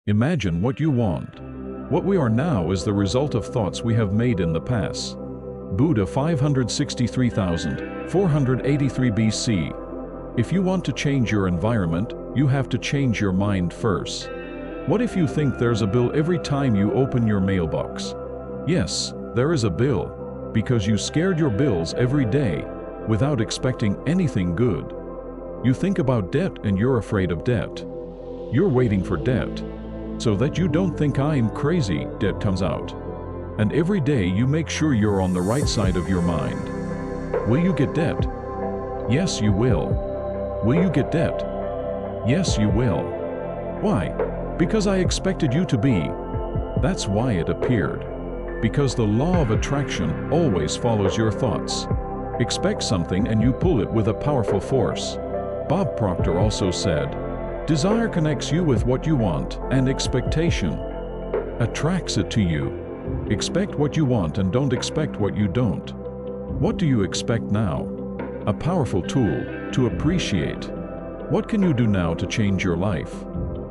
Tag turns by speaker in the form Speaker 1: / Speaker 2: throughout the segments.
Speaker 1: Imagine what you want. What we are now is the result of thoughts we have made in the past. Buddha 563,483 BC. If you want to change your environment, you have to change your mind first. What if you think there's a bill every time you open your mailbox? Yes, there is a bill, because you scared your bills every day without expecting anything good. You think about debt and you're afraid of debt. You're waiting for debt, so that you don't think I'm crazy, debt comes out. And every day you make sure you're on the right side of your mind. Will you get debt? Yes, you will. Will you get debt? Yes, you will. Why? Because I expected you to be. That's why it appeared. Because the law of attraction always follows your thoughts. Expect something and you pull it with a powerful force. Bob Proctor also said, desire connects you with what you want, and expectation attracts it to you. Expect what you want and don't expect what you don't. What do you expect now? A powerful tool to appreciate. What can you do now to change your life?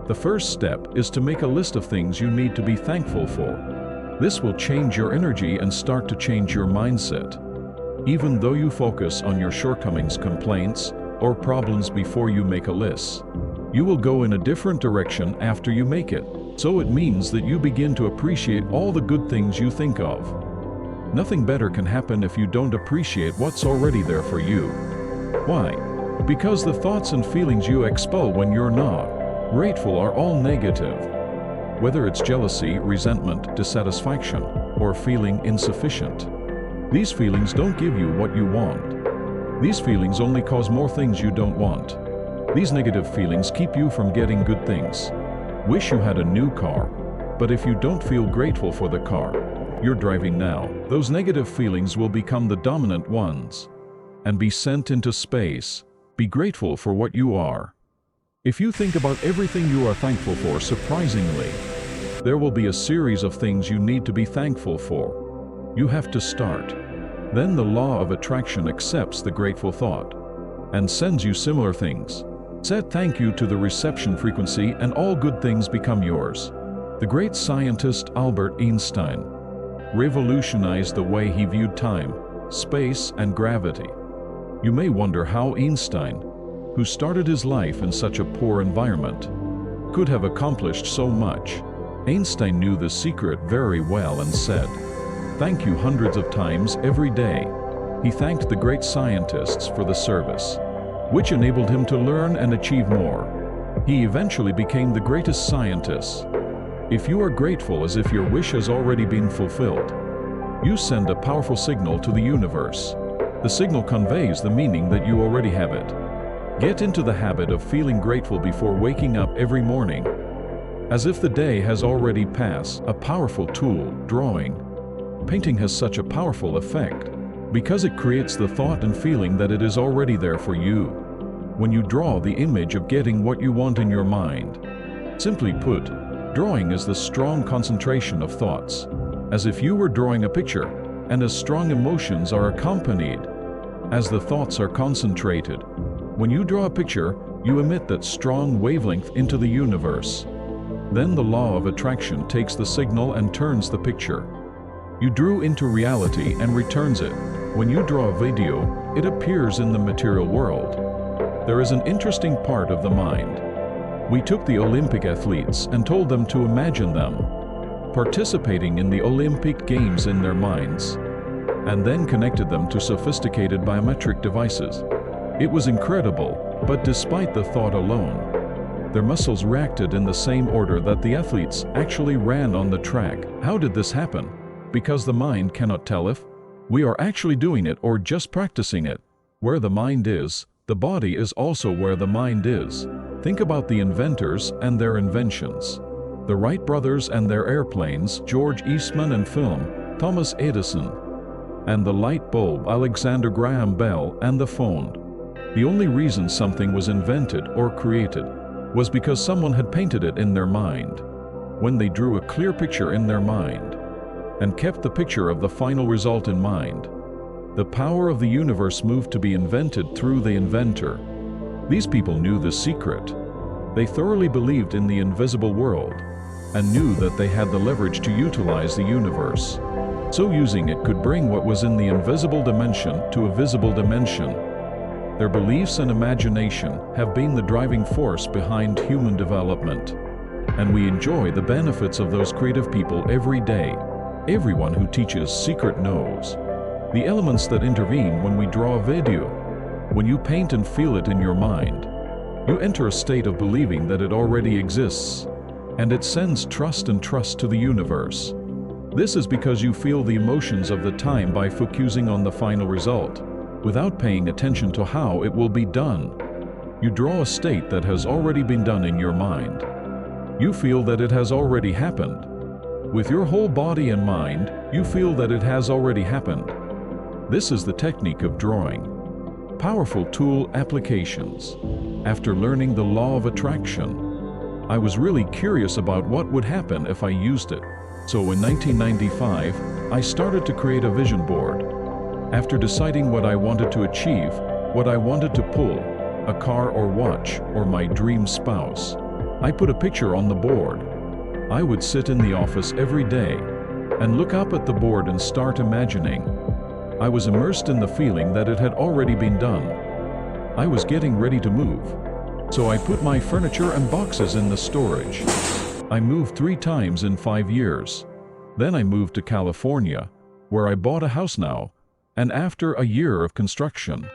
Speaker 1: The first step is to make a list of things you need to be thankful for. This will change your energy and start to change your mindset. Even though you focus on your shortcomings, complaints, or problems before you make a list, you will go in a different direction after you make it. So it means that you begin to appreciate all the good things you think of. Nothing better can happen if you don't appreciate what's already there for you. Why? Because the thoughts and feelings you expel when you're not grateful are all negative. Whether it's jealousy, resentment, dissatisfaction, or feeling insufficient. These feelings don't give you what you want. These feelings only cause more things you don't want. These negative feelings keep you from getting good things. Wish you had a new car, but if you don't feel grateful for the car you're driving now, those negative feelings will become the dominant ones and be sent into space. Be grateful for what you are. If you think about everything you are thankful for, surprisingly, there will be a series of things you need to be thankful for. You have to start. Then the law of attraction accepts the grateful thought and sends you similar things. Set thank you to the reception frequency and all good things become yours. The great scientist Albert Einstein revolutionized the way he viewed time, space, and gravity. You may wonder how Einstein, who started his life in such a poor environment, could have accomplished so much. Einstein knew the secret very well and said, "Thank you" hundreds of times every day. He thanked the great scientists for the service, which enabled him to learn and achieve more. He eventually became the greatest scientist. If you are grateful as if your wish has already been fulfilled, you send a powerful signal to the universe. The signal conveys the meaning that you already have it. Get into the habit of feeling grateful before waking up every morning, as if the day has already passed. A powerful tool, drawing. Painting has such a powerful effect because it creates the thought and feeling that it is already there for you. When you draw the image of getting what you want in your mind. Simply put, drawing is the strong concentration of thoughts, as if you were drawing a picture, and as strong emotions are accompanied, as the thoughts are concentrated. When you draw a picture, you emit that strong wavelength into the universe. Then the law of attraction takes the signal and turns the picture you drew into reality and returns it. When you draw a video, it appears in the material world. There is an interesting part of the mind. We took the Olympic athletes and told them to imagine them participating in the Olympic Games in their minds, and then connected them to sophisticated biometric devices. It was incredible, but despite the thought alone, their muscles reacted in the same order that the athletes actually ran on the track. How did this happen? Because the mind cannot tell if we are actually doing it or just practicing it. Where the mind is, the body is also where the mind is. Think about the inventors and their inventions. The Wright brothers and their airplanes, George Eastman and film, Thomas Edison, and the light bulb, Alexander Graham Bell, and the phone. The only reason something was invented or created was because someone had painted it in their mind. When they drew a clear picture in their mind and kept the picture of the final result in mind, the power of the universe moved to be invented through the inventor. These people knew the secret. They thoroughly believed in the invisible world and knew that they had the leverage to utilize the universe. So using it could bring what was in the invisible dimension to a visible dimension. Their beliefs and imagination have been the driving force behind human development. And we enjoy the benefits of those creative people every day. Everyone who teaches secret knows the elements that intervene when we draw a video. When you paint and feel it in your mind, you enter a state of believing that it already exists, and it sends trust to the universe. This is because you feel the emotions of the time by focusing on the final result, without paying attention to how it will be done. You draw a state that has already been done in your mind. You feel that it has already happened. With your whole body and mind, you feel that it has already happened. This is the technique of drawing. Powerful tool applications. After learning the law of attraction, I was really curious about what would happen if I used it. So in 1995, I started to create a vision board. After deciding what I wanted to achieve, what I wanted to pull, a car or watch, or my dream spouse, I put a picture on the board. I would sit in the office every day and look up at the board and start imagining. I was immersed in the feeling that it had already been done. I was getting ready to move, so I put my furniture and boxes in the storage. I moved 3 times in 5 years. Then I moved to California, where I bought a house now, and after a year of construction,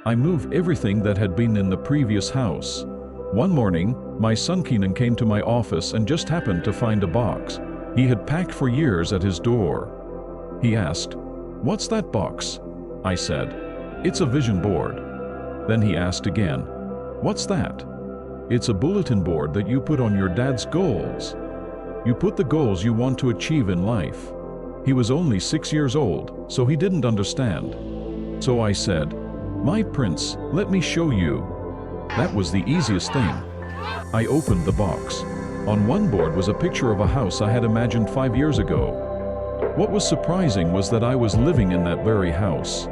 Speaker 1: I moved everything that had been in the previous house. One morning, my son Keenan came to my office and just happened to find a box he had packed for years at his door. He asked, "What's that box?" I said, "It's a vision board." Then he asked again, "What's that?" "It's a bulletin board that you put on your dad's goals. You put the goals you want to achieve in life." He was only 6 years old, so he didn't understand. So I said, "My prince, let me show you." That was the easiest thing. I opened the box. On one board was a picture of a house I had imagined 5 years ago. What was surprising was that I was living in that very house.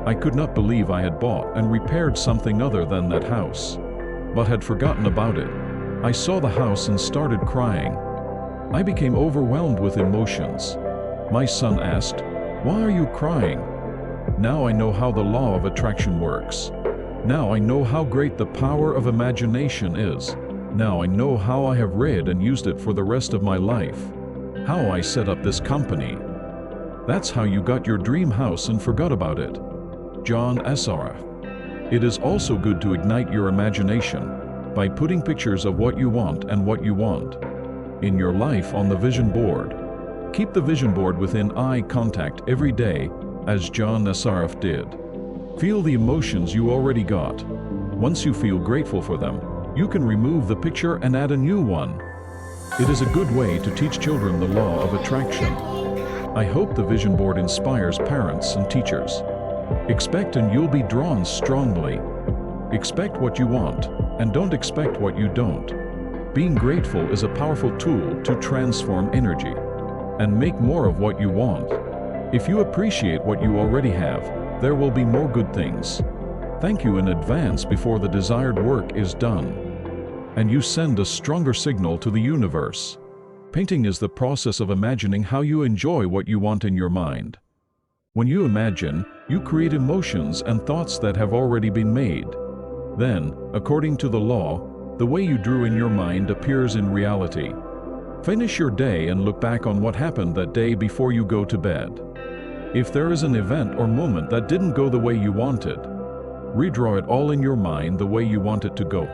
Speaker 1: I could not believe I had bought and repaired something other than that house, but had forgotten about it. I saw the house and started crying. I became overwhelmed with emotions. My son asked, "Why are you crying?" Now I know how the law of attraction works. Now I know how great the power of imagination is. Now I know how I have read and used it for the rest of my life. How I set up this company. That's how you got your dream house and forgot about it. John Asaraf. It is also good to ignite your imagination by putting pictures of what you want and what you want in your life on the vision board. Keep the vision board within eye contact every day, as John Asaraf did. Feel the emotions you already got. Once you feel grateful for them, you can remove the picture and add a new one. It is a good way to teach children the law of attraction. I hope the vision board inspires parents and teachers. Expect and you'll be drawn strongly. Expect what you want, and don't expect what you don't. Being grateful is a powerful tool to transform energy and make more of what you want. If you appreciate what you already have, there will be more good things. Thank you in advance before the desired work is done. And you send a stronger signal to the universe. Painting is the process of imagining how you enjoy what you want in your mind. When you imagine, you create emotions and thoughts that have already been made. Then, according to the law, the way you drew in your mind appears in reality. Finish your day and look back on what happened that day before you go to bed. If there is an event or moment that didn't go the way you wanted, redraw it all in your mind the way you want it to go.